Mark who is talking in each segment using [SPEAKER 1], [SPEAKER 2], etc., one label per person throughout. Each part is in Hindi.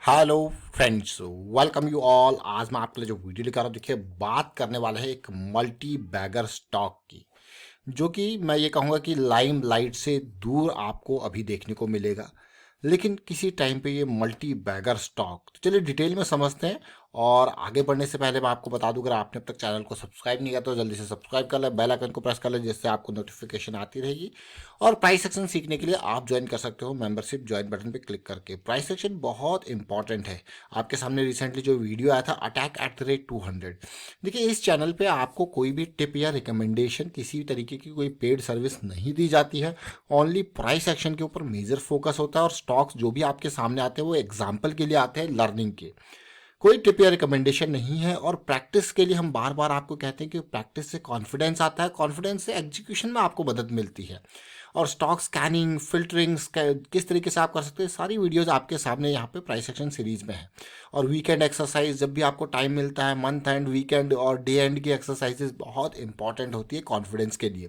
[SPEAKER 1] Hello friends, welcome you all. आज मैं आपके लिए जो वीडियो लेकर आ रहा हूँ, देखिए बात करने वाला है एक मल्टी बैगर स्टॉक की, जो कि मैं ये कहूँगा कि लाइम लाइट से दूर आपको अभी देखने को मिलेगा। लेकिन किसी टाइम पे ये मल्टी बैगर स्टॉक, तो चलिए डिटेल में समझते हैं। और आगे बढ़ने से पहले मैं आपको बता दूं, अगर आपने अब तक चैनल को सब्सक्राइब नहीं किया तो जल्दी से सब्सक्राइब कर लें, बेल आइकन को प्रेस कर लें, जिससे आपको नोटिफिकेशन आती रहेगी। और प्राइस सेक्शन सीखने के लिए आप ज्वाइन कर सकते हो मेंबरशिप ज्वाइन बटन पे क्लिक करके। प्राइस सेक्शन बहुत इंपॉर्टेंट है। आपके सामने रिसेंटली जो वीडियो आया था attack@200, देखिए इस चैनल पे आपको कोई भी टिप या रिकमेंडेशन, किसी भी तरीके की कोई पेड सर्विस नहीं दी जाती है। ओनली प्राइस एक्शन के ऊपर मेजर फोकस होता है, और स्टॉक्स जो भी आपके सामने आते हैं वो एग्जाम्पल के लिए आते हैं, लर्निंग के। कोई टिप या रिकमेंडेशन नहीं है। और प्रैक्टिस के लिए हम बार बार आपको कहते हैं कि प्रैक्टिस से कॉन्फिडेंस आता है, कॉन्फिडेंस से एग्जीक्यूशन में आपको मदद मिलती है। और स्टॉक स्कैनिंग, फिल्टरिंग किस तरीके से आप कर सकते हैं, सारी वीडियोस आपके सामने यहाँ पे प्राइस एक्शन सीरीज में है। और वीकेंड एक्सरसाइज जब भी आपको टाइम मिलता है, मंथ एंड, वीकेंड और डे एंड की एक्सरसाइजेस बहुत इंपॉर्टेंट होती है कॉन्फिडेंस के लिए।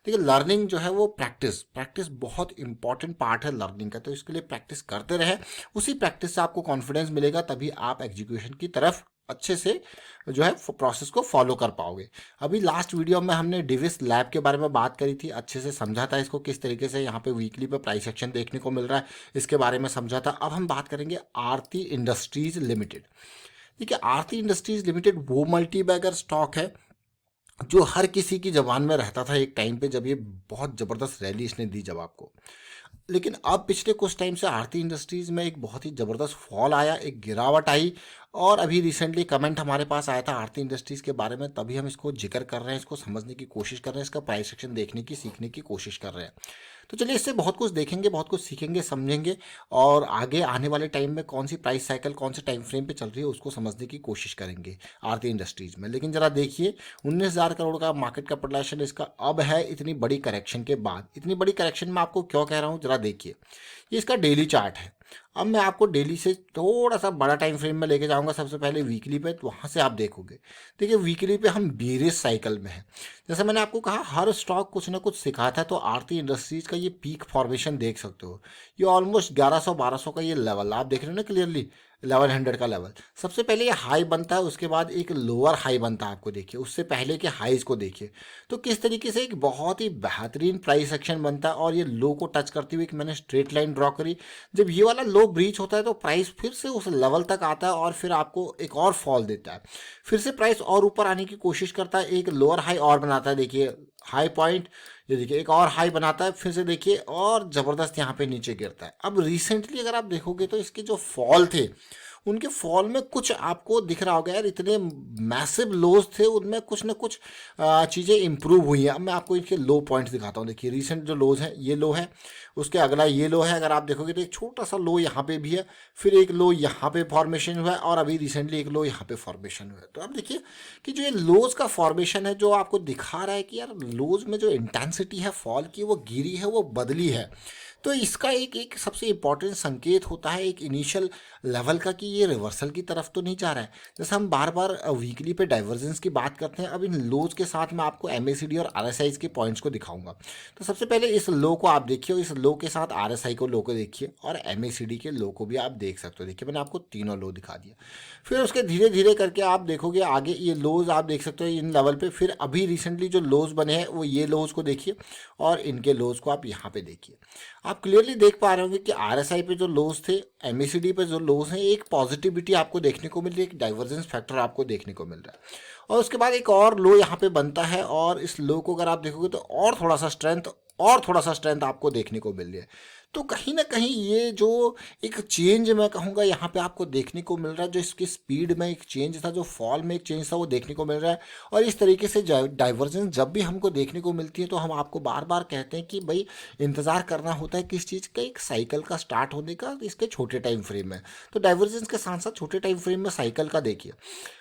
[SPEAKER 1] देखिए लर्निंग जो है वो प्रैक्टिस प्रैक्टिस बहुत इंपॉर्टेंट पार्ट है लर्निंग का, तो इसके लिए प्रैक्टिस करते रहे। उसी प्रैक्टिस से आपको कॉन्फिडेंस मिलेगा, तभी आप एग्जीक्यूशन की तरफ अच्छे से जो है प्रोसेस को फॉलो कर पाओगे। अभी लास्ट वीडियो में हमने डिविस लैब के बारे में बात करी थी, अच्छे से समझा था इसको, किस तरीके से यहाँ पे वीकली पे प्राइस एक्शन देखने को मिल रहा है, इसके बारे में समझा था। अब हम बात करेंगे आरती इंडस्ट्रीज लिमिटेड। देखिए आरती इंडस्ट्रीज लिमिटेड वो मल्टी बैगर स्टॉक है जो हर किसी की जबान में रहता था एक टाइम पे, जब ये बहुत ज़बरदस्त रैली इसने दी जब आपको। लेकिन अब पिछले कुछ टाइम से आरती इंडस्ट्रीज में एक बहुत ही ज़बरदस्त फॉल आया, एक गिरावट आई। और अभी रिसेंटली कमेंट हमारे पास आया था आरती इंडस्ट्रीज के बारे में, तभी हम इसको जिक्र कर रहे हैं, इसको समझने की कोशिश कर रहे हैं, इसका प्राइस सेक्शन देखने की, सीखने की कोशिश कर रहे हैं। तो चलिए इससे बहुत कुछ देखेंगे, बहुत कुछ सीखेंगे, समझेंगे। और आगे आने वाले टाइम में कौन सी प्राइस साइकिल कौन से टाइम फ्रेम पे चल रही है उसको समझने की कोशिश करेंगे आरती इंडस्ट्रीज में। लेकिन जरा देखिए, 19,000 करोड़ का मार्केट कैपिटलाइजेशन इसका अब है, इतनी बड़ी करेक्शन के बाद। इतनी बड़ी करेक्शन में आपको क्यों कह रहा हूँ, जरा देखिए। ये इसका डेली चार्ट है। अब मैं आपको डेली से थोड़ा सा बड़ा टाइम फ्रेम में लेके जाऊंगा, सबसे पहले वीकली पे, तो वहां से आप देखोगे। देखिए वीकली पे हम बेरिश साइकिल में है। जैसे मैंने आपको कहा, हर स्टॉक कुछ ना कुछ सिखाता है, तो आरती इंडस्ट्रीज का ये पीक फॉर्मेशन देख सकते हो। ये ऑलमोस्ट 1100-1200 का ये लेवल आप देख रहे हो ना क्लियरली, 1100 का लेवल। सबसे पहले ये हाई बनता है, उसके बाद एक लोअर हाई बनता है, आपको देखिए उससे पहले के हाईज को देखिए। तो किस तरीके से एक बहुत ही बेहतरीन प्राइस एक्शन बनता है। और ये लो को टच करते हुए एक मैंने स्ट्रेट लाइन ड्रॉ करी। जब ये वाला लो ब्रीच होता है तो प्राइस फिर से उस लेवल तक आता है, और फिर आपको एक और फॉल देता है। फिर से प्राइस और ऊपर आने की कोशिश करता है, एक लोअर हाई और बनाता है, देखिए हाई पॉइंट, ये देखिए एक और हाई बनाता है, फिर से देखिए और ज़बरदस्त यहाँ पे नीचे गिरता है। अब रिसेंटली अगर आप देखोगे तो इसके जो फॉल थे, उनके फॉल में कुछ आपको दिख रहा होगा यार, इतने मैसिव लोज थे, उनमें कुछ ना कुछ चीज़ें इंप्रूव हुई हैं। अब मैं आपको इनके लो पॉइंट्स दिखाता हूँ। देखिए रिसेंट जो लोज हैं, ये लो है, उसके अगला ये लो है। अगर आप देखोगे तो एक छोटा सा लो यहाँ पे भी है, फिर एक लो यहाँ पे फॉर्मेशन हुआ है, और अभी रिसेंटली एक लो यहाँ पे फॉर्मेशन हुआ है। तो आप देखिए कि जो ये लोज का फॉर्मेशन है, जो आपको दिखा रहा है कि यार लोज में जो इंटेंसिटी है फॉल की, वो गिरी है, वो बदली है। तो इसका एक एक सबसे इंपॉर्टेंट संकेत होता है एक इनिशियल लेवल का, कि ये रिवर्सल की तरफ तो नहीं जा रहा है। जैसे हम बार बार वीकली पे डाइवर्जेंस की बात करते हैं, अब इन लोज के साथ मैं आपको एमएसीडी और आरएसआई के पॉइंट्स को दिखाऊंगा। तो सबसे पहले इस लो को आप देखिए, और इस लो के साथ आरएसआई को लो को देखिए, और एमएसीडी के लो को भी आप देख सकते हो। देखिए मैंने आपको तीनों लो दिखा दिया। फिर उसके धीरे धीरे करके आप देखोगे आगे, ये लोज आप देख सकते हो इन लेवल पे। फिर अभी रिसेंटली जो लोज बने हैं वो ये लोज को देखिए, और इनके लोज को आप यहाँ पे देखिए। आप क्लियरली देख पा रहे होंगे कि आरएसआई पे जो लोज थे, एमएसीडी पे जो लोज हैं, एक पॉजिटिविटी आपको देखने को मिल रही है, एक डाइवर्जेंस फैक्टर आपको देखने को मिल रहा है। और उसके बाद एक और लो यहाँ पे बनता है, और इस लो को अगर आप देखोगे तो और थोड़ा सा स्ट्रेंथ आपको देखने को मिल रही है। तो कहीं ना कहीं ये जो एक चेंज मैं कहूँगा यहाँ पे आपको देखने को मिल रहा है, जो इसकी स्पीड में एक चेंज था, जो फॉल में एक चेंज था, वो देखने को मिल रहा है। और इस तरीके से डाइवर्जेंस जब भी हमको देखने को मिलती है, तो हम आपको बार बार कहते हैं कि भाई इंतज़ार करना होता है किस चीज़ का, एक साइकिल का स्टार्ट होने का, इसके छोटे टाइम फ्रेम में। तो डाइवर्जेंस के साथ साथ छोटे टाइम फ्रेम में साइकिल का देखिए।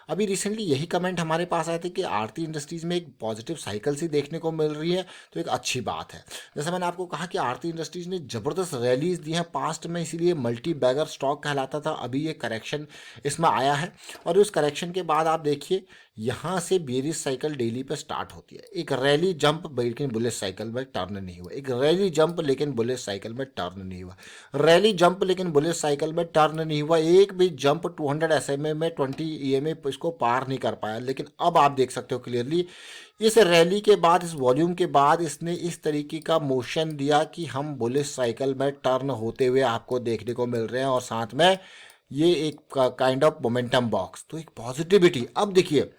[SPEAKER 1] अभी रिसेंटली यही कमेंट हमारे पास आए थे कि आरती इंडस्ट्रीज में एक पॉजिटिव साइकिल सी देखने को मिल रही है, तो एक अच्छी बात है। जैसे मैंने आपको कहा कि आरती इंडस्ट्रीज ने ज़बरदस्त रैलीज दी हैं पास्ट में, इसीलिए मल्टी बैगर स्टॉक कहलाता था। अभी ये करेक्शन इसमें आया है, और उस करेक्शन के बाद आप देखिए यहाँ से बेरिस साइकिल डेली पे स्टार्ट होती है। एक रैली जंप लेकिन बुलिश साइकिल में टर्न नहीं हुआ, एक रैली जंप लेकिन बुलिश साइकिल में टर्न नहीं हुआ, रैली जंप लेकिन बुलिश साइकिल में टर्न नहीं हुआ, एक भी जंप 200 SMA में 20 EMA इसको पार नहीं कर पाया। लेकिन अब आप देख सकते हो क्लियरली इस रैली के बाद, इस वॉल्यूम के बाद इसने इस तरीके का मोशन दिया कि हम बुलिश साइकिल में टर्न होते हुए आपको देखने को मिल रहे हैं, और साथ में ये एक काइंड ऑफ मोमेंटम बॉक्स, तो एक पॉजिटिविटी। अब देखिए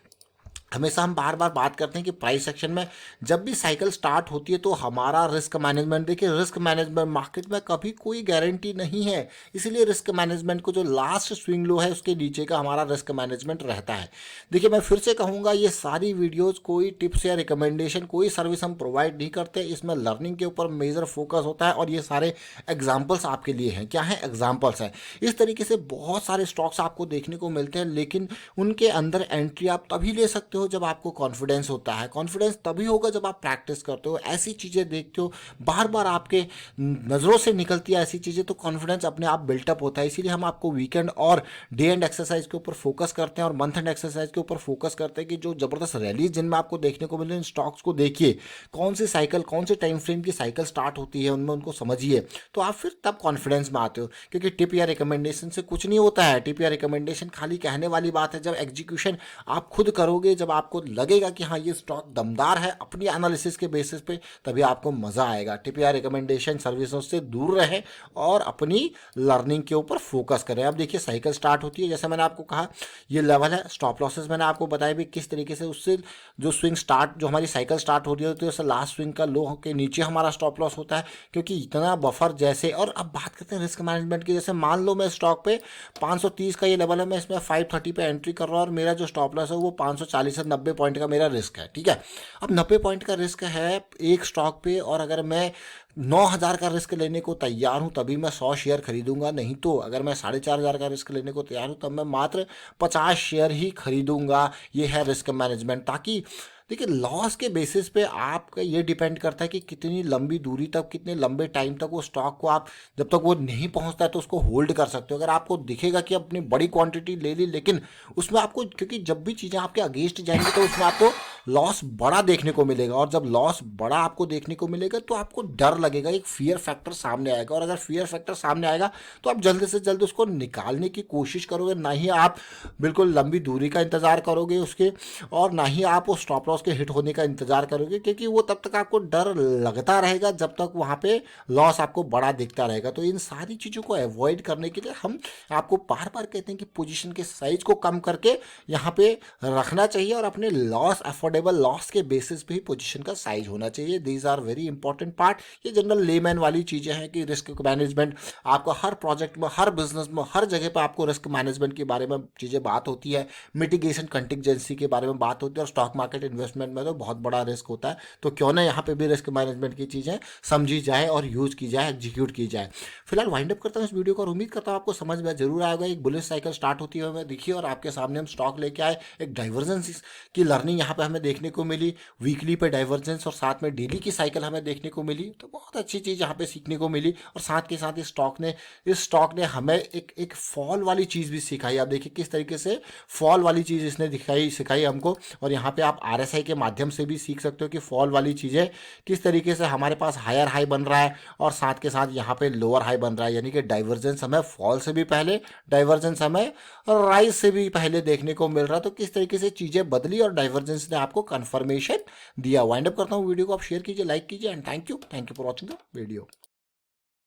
[SPEAKER 1] हमेशा हम बार बार बात करते हैं कि प्राइस सेक्शन में जब भी साइकिल स्टार्ट होती है तो हमारा रिस्क मैनेजमेंट, देखिए रिस्क मैनेजमेंट मार्केट में कभी कोई गारंटी नहीं है, इसीलिए रिस्क मैनेजमेंट को जो लास्ट स्विंग लो है उसके नीचे का हमारा रिस्क मैनेजमेंट रहता है। देखिए मैं फिर से कहूँगा, ये सारी वीडियोज़ कोई टिप्स या रिकमेंडेशन, कोई सर्विस हम प्रोवाइड नहीं करते, इसमें लर्निंग के ऊपर मेजर फोकस होता है, और ये सारे एग्जाम्पल्स आपके लिए हैं। क्या है? एग्जाम्पल्स हैं। इस तरीके से बहुत सारे स्टॉक्स आपको देखने को मिलते हैं, लेकिन उनके अंदर एंट्री आप तभी ले सकते हो जब आपको कॉन्फिडेंस होता है। कॉन्फिडेंस तभी होगा जब आप प्रैक्टिस करते हो, ऐसी चीज़ें देखते हो, बार बार आपके नज़रों से निकलती है ऐसी चीज़ें, तो कॉन्फिडेंस अपने आप बिल्टअप होता है। इसीलिए हम आपको वीकेंड और डे एंड एक्सरसाइज के ऊपर फोकस करते हैं और मंथ एंड एक्सरसाइज के ऊपर फोकस करते हैं कि जो ज़बरदस्त रैलीज जिनमें आपको देखने को मिले, इन स्टॉक्स को देखिए, कौन सी साइकिल, कौन से टाइम फ्रेम की साइकिल स्टार्ट होती है, उनमें उनको समझिए, तो आप फिर तब कॉन्फिडेंस में आते हो। क्योंकि टिप या रिकमेंडेशन से कुछ नहीं होता है, टिप या रिकमेंडेशन खाली कहने वाली बात है। जब एग्जीक्यूशन आप खुद करोगे, जब आपको लगेगा कि हाँ ये स्टॉक दमदार है अपनी एनालिसिस के बेसिस पे, तभी आपको मज़ा आएगा। टिप या रिकमेंडेशन सर्विसों से दूर रहें और अपनी लर्निंग के ऊपर फोकस करें। अब देखिए साइकिल स्टार्ट होती है, जैसे मैंने आपको कहा ये लेवल है, स्टॉप लॉसेस मैंने आपको बताया भी किस तरीके से, उससे जो स्विंग स्टार्ट, जो हमारी साइकिल स्टार्ट हो रही होती है उससे लास्ट स्विंग का लो के नीचे हमारा स्टॉप लॉस होता है, क्योंकि इतना बफर जैसे। और अब बात करते हैं रिस्क मैनेजमेंट की। जैसे मान लो मैं स्टॉक पे 530 का ये लेवल है, मैं इसमें 530 पे एंट्री कर रहा हूँ, और मेरा जो स्टॉप लॉस है वो 540 से 90 पॉइंट का मेरा रिस्क है, ठीक है। अब 90 पॉइंट का रिस्क है एक स्टॉक पे, और अगर मैं 9,000 का रिस्क लेने को तैयार हूं तभी मैं 100 शेयर खरीदूंगा, नहीं तो अगर मैं 4,500 का रिस्क लेने को तैयार हूं तब मैं मात्र 50 शेयर ही खरीदूंगा। ये है रिस्क मैनेजमेंट। ताकि देखिए लॉस के बेसिस पे आपका ये डिपेंड करता है कि कितनी लंबी दूरी तक, कितने लंबे टाइम तक वो स्टॉक को आप, जब तक वो नहीं पहुंचता है तो उसको होल्ड कर सकते हो। अगर आपको दिखेगा कि अपनी बड़ी क्वांटिटी ले ली, लेकिन उसमें आपको, क्योंकि जब भी चीज़ें आपके अगेंस्ट जाएंगी तो उसमें आपको लॉस बड़ा देखने को मिलेगा, और जब लॉस बड़ा आपको देखने को मिलेगा तो आपको डर लगेगा, एक फियर फैक्टर सामने आएगा, और अगर फियर फैक्टर सामने आएगा तो आप जल्द से जल्द उसको निकालने की कोशिश करोगे, ना ही आप बिल्कुल लंबी दूरी का इंतज़ार करोगे उसके, और ना ही आप वो स्टॉप लॉस के हिट होने का इंतजार करोगे, क्योंकि वो तब तक आपको डर लगता रहेगा जब तक वहाँ पे लॉस आपको बड़ा दिखता रहेगा। तो इन सारी चीज़ों को अवॉइड करने के लिए हम आपको बार बार कहते हैं कि पोजीशन के साइज को कम करके यहाँ पे रखना चाहिए, और अपने लॉस, अफोर्डेबल लॉस के बेसिस पे ही पोजीशन का साइज होना चाहिए। These are very important part. ये जनरल लेमैन वाली चीज़ें हैं कि रिस्क मैनेजमेंट आपको हर प्रोजेक्ट में, हर बिजनेस में, हर जगह पर आपको रिस्क मैनेजमेंट के बारे में चीज़ें बात होती है, मिटिगेशन कंटिजेंसी के बारे में बात होती है, और स्टॉक मार्केट इन्वेस्टमेंट में तो बहुत बड़ा रिस्क होता है। तो क्यों ना यहाँ पे भी रिस्क मैनेजमेंट की चीज़ें समझी जाए और यूज की जाए, एग्जीक्यूट की जाए। फिलहाल वाइंड अप करता हूँ इस वीडियो को, और उम्मीद करता हूँ आपको समझ में जरूर आएगा। एक बुलिश साइकिल स्टार्ट होती है हमें दिखी, और आपके सामने हम स्टॉक लेके आए, एक डाइवर्जेंस की लर्निंग यहाँ पे हमें देखने को मिली, वीकली पे डाइवर्जेंस और साथ में डेली की साइकिल हमें देखने को मिली, तो बहुत अच्छी चीज़ यहाँ पे सीखने को मिली। और साथ के साथ इस स्टॉक ने हमें एक फॉल वाली चीज़ भी सिखाई। आप देखिए किस तरीके से फॉल वाली चीज़ इसने सिखाई हमको, और यहाँ पे आप RSI के माध्यम से भी सीख सकते हो कि फॉल वाली चीज़ें किस तरीके से हमारे पास हायर हाई बन रहा है, और साथ के साथ यहाँ पे लोअर हाई बन रहा है, यानी कि डाइवर्जेंस हमें फॉल से भी पहले, डाइवर्जेंस हमें राइज से भी पहले देखने को मिल रहा है। तो किस तरीके से चीज़ें बदली और डाइवर्जेंस ने आपको कन्फर्मेशन दिया। वाइंड अप करता हूँ वीडियो को, आप शेयर कीजिए, लाइक कीजिए, and thank you for watching the video.